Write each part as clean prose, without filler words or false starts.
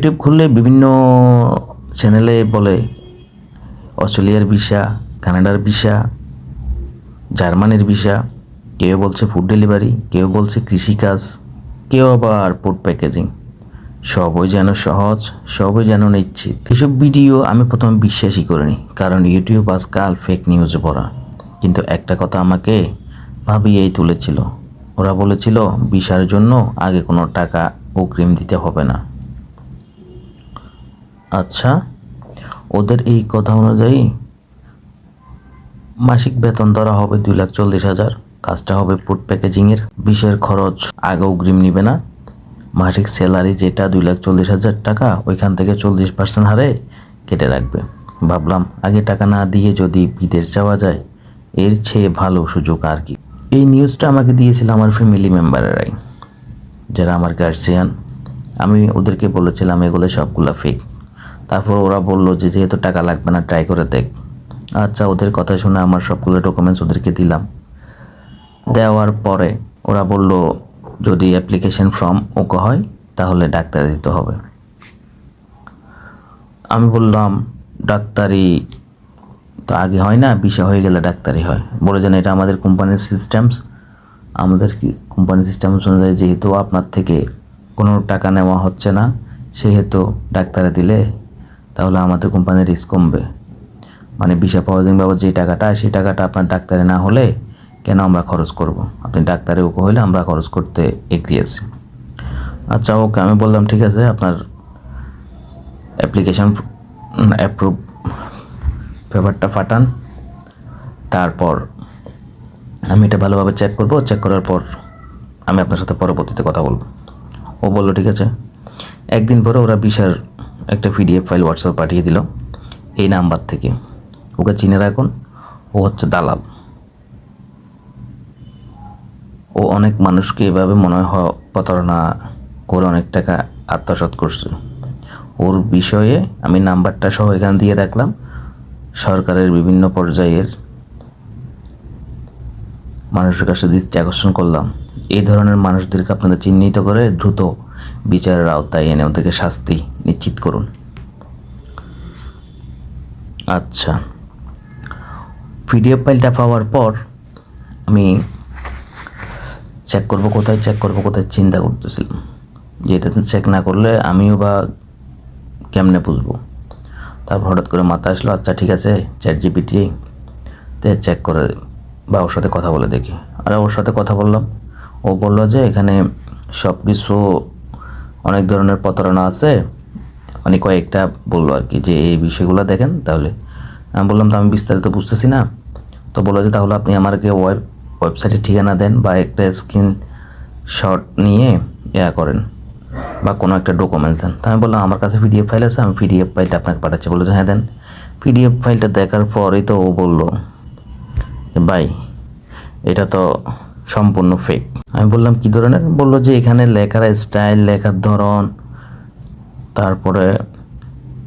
YouTube খুললে বিভিন্ন চ্যানেলে বলে অস্ট্রেলিয়ার ভিসা, কানাডার ভিসা, জার্মানির ভিসা, কেউ বলছে ফুড ডেলিভারি, কেউ বলছে কৃষিকাজ, কেউ আবার ফুড প্যাকেজিং। সবই যেন সহজ, সবই যেন নিশ্চিত। এসব ভিডিও আমি প্রথমে বিশ্বাসই করিনি, কারণ ইউটিউব আজকাল ফেক নিউজে ভরা। কিন্তু একটা কথা আমাকে ভাবিয়েই তুলেছিল। ওরা বলেছিল ভিসার জন্য আগে কোনো টাকা অগ্রিম দিতে হবে না। আচ্ছা, ওদের এই কথা অনুযায়ী মাসিক বেতন ধরা হবে 2,40,000। কাজটা হবে ফুড প্যাকেজিংয়ের। ভিসার খরচ আগে অগ্রিম নিবে না। মাসিক স্যালারি যেটা 2,40,000 টাকা, ওইখান থেকে 40% হারে কেটে রাখবে। ভাবলাম আগে টাকা না দিয়ে যদি বিদেশ যাওয়া যায়, এর চেয়ে ভালো সুযোগ আর কি। এই নিউজটা আমাকে দিয়েছিল আমার ফ্যামিলি মেম্বারেরাই, যারা আমার গার্জিয়ান। আমি ওদেরকে বলেছিলাম এগুলো সবগুলো ফেক। তারপর ওরা বলল যে যেহেতু টাকা লাগবে না, ট্রাই করে দেখ। আচ্ছা, ওদের কথা শুনে আমার সবগুলো ডকুমেন্টস ওদেরকে দিলাম। দেওয়ার পরে ওরা বলল যদি অ্যাপ্লিকেশন ফর্ম ওকে হয় তাহলে ডাক্তারি দিতে হবে। আমি বললাম ডাক্তারি তো আগে হয় না, ভিসা হয়ে গেলে ডাক্তারি হয়। বলে যেন এটা আমাদের কোম্পানির সিস্টেমস, আমাদের কোম্পানির সিস্টেমস অনুযায়ী যেহেতু আপনার থেকে কোনো টাকা নেওয়া হচ্ছে না, সেহেতু ডাক্তারে দিলে তাহলে আমাদের কোম্পানির রিস্ক কমবে। মানে ভিসা প্রসেসিং বাবদ যে টাকাটা, সেই টাকাটা আপনার ডাক্তারে না হলে কেন আমরা খরচ করব? আপনি ডাক্তারে ওকে হলে আমরা খরচ করতে এগ্রি আছি। আচ্ছা ওকে, আমি বললাম ঠিক আছে, আপনার অ্যাপ্লিকেশন অ্যাপ্রুভ পেপারটা পাঠান, তারপর আমি এটা ভালোভাবে চেক করব। চেক করার পর আমি আপনার সাথে পরবর্তীতে কথা বলবো। ও বললো ঠিক আছে। একদিন পরে ওরা ভিসার একটা পিডিএফ ফাইল হোয়াটসঅ্যাপ পাঠিয়ে দিল এই নাম্বার থেকে। ওকে চিনে রাখুন, ও হচ্ছে দালাল। ও অনেক মানুষকে এভাবে মনে হয় প্রতারণা করে অনেক টাকা আত্মসাৎ করছে। ওর বিষয়ে আমি নাম্বারটা সহ এখানে দিয়ে রাখলাম। সরকারের বিভিন্ন পর্যায়ের মানুষের কাছে দৃষ্টি আকর্ষণ করলাম, এই ধরনের মানুষদেরকে আপনারা চিহ্নিত করে দ্রুত বিচারের আওতায় এনে ওদেরকে শাস্তি নিশ্চিত করুন। আচ্ছা, পিডিএফ ফাইলটা পাওয়ার পর আমি চেক করব কোথায় চিন্তা করতেছিলাম যে এটা চেক না করলে আমিও বা কেমনে বুঝবো। তারপর হঠাৎ করে মাথা আসলো, আচ্ছা ঠিক আছে ChatGPT তে চেক করে বা ওর সাথে কথা বলে দেখি। আর ওর সাথে কথা বললাম, ও বললো যে এখানে সব কিছু অনেক ধরনের প্রতারণা আছে, মানে কয়েকটা বললো আর কি, যে এই বিষয়গুলো দেখেন। তাহলে আমি বললাম তো আমি বিস্তারিত বুঝতেছি না। তো বললো যে তাহলে আপনি আমাকে ওয়েবসাইটের ঠিকানা দেন বা একটা স্ক্রিনশট নিয়ে করেন বা কোনো একটা ডকুমেন্ট দেন। তা আমি বললাম আমার কাছে পিডিএফ ফাইল আছে, আমি পিডিএফ ফাইলটা আপনাকে পাঠাচ্ছি। বললো যে হ্যাঁ দেন। পিডিএফ ফাইলটা দেখার পরেই তো ও বললো ভাই এটা তো সম্পূর্ণ ফেক। আমি বললাম কি ধরনের? বললো যে এখানে লেখার স্টাইল, লেখার ধরন, তারপরে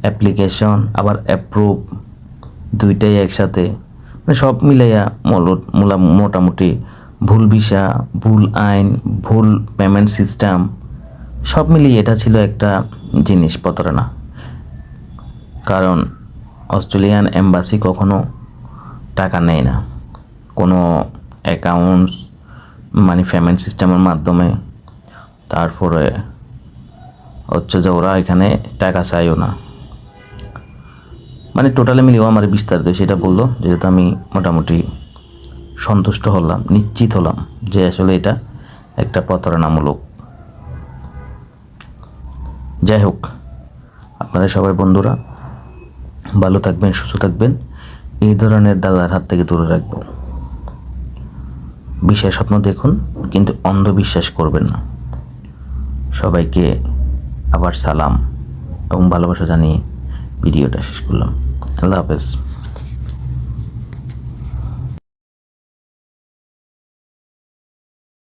অ্যাপ্লিকেশন আবার অ্যাপ্রুভ, দুইটাই একসাথে, মানে সব মিলাইয়া মোটামুটি ভুল ভিসা, ভুল আইন, ভুল পেমেন্ট সিস্টেম, সব মিলিয়ে এটা ছিল একটা জিনিস প্রতারণা। কারণ অস্ট্রেলিয়ান এম্বাসি কখনো টাকা নেয় না কোনো অ্যাকাউন্টস মানে পেমেন্ট সিস্টেমের মাধ্যমে। তারপরে হচ্ছে যে ওরা এখানে টাকা চাইও না। মানে টোটালি মিলিয়েও আমার বিস্তারিত সেটা বললো, যেহেতু আমি মোটামুটি সন্তুষ্ট হলাম, নিশ্চিত হলাম যে আসলে এটা একটা প্রতারণামূলক। যাই হোক, আপনারা সবাই বন্ধুরা ভালো থাকবেন, সুস্থ থাকবেন, এই ধরনের দাদার হাত থেকে দূরে রাখবেন। বিষয় স্বপ্ন দেখুন, কিন্তু অন্ধবিশ্বাস করবেন না। সবাইকে আবার সালাম এবং ভালোবাসা জানিয়ে ভিডিওটা শেষ করলাম। আল্লাহ হাফেজ।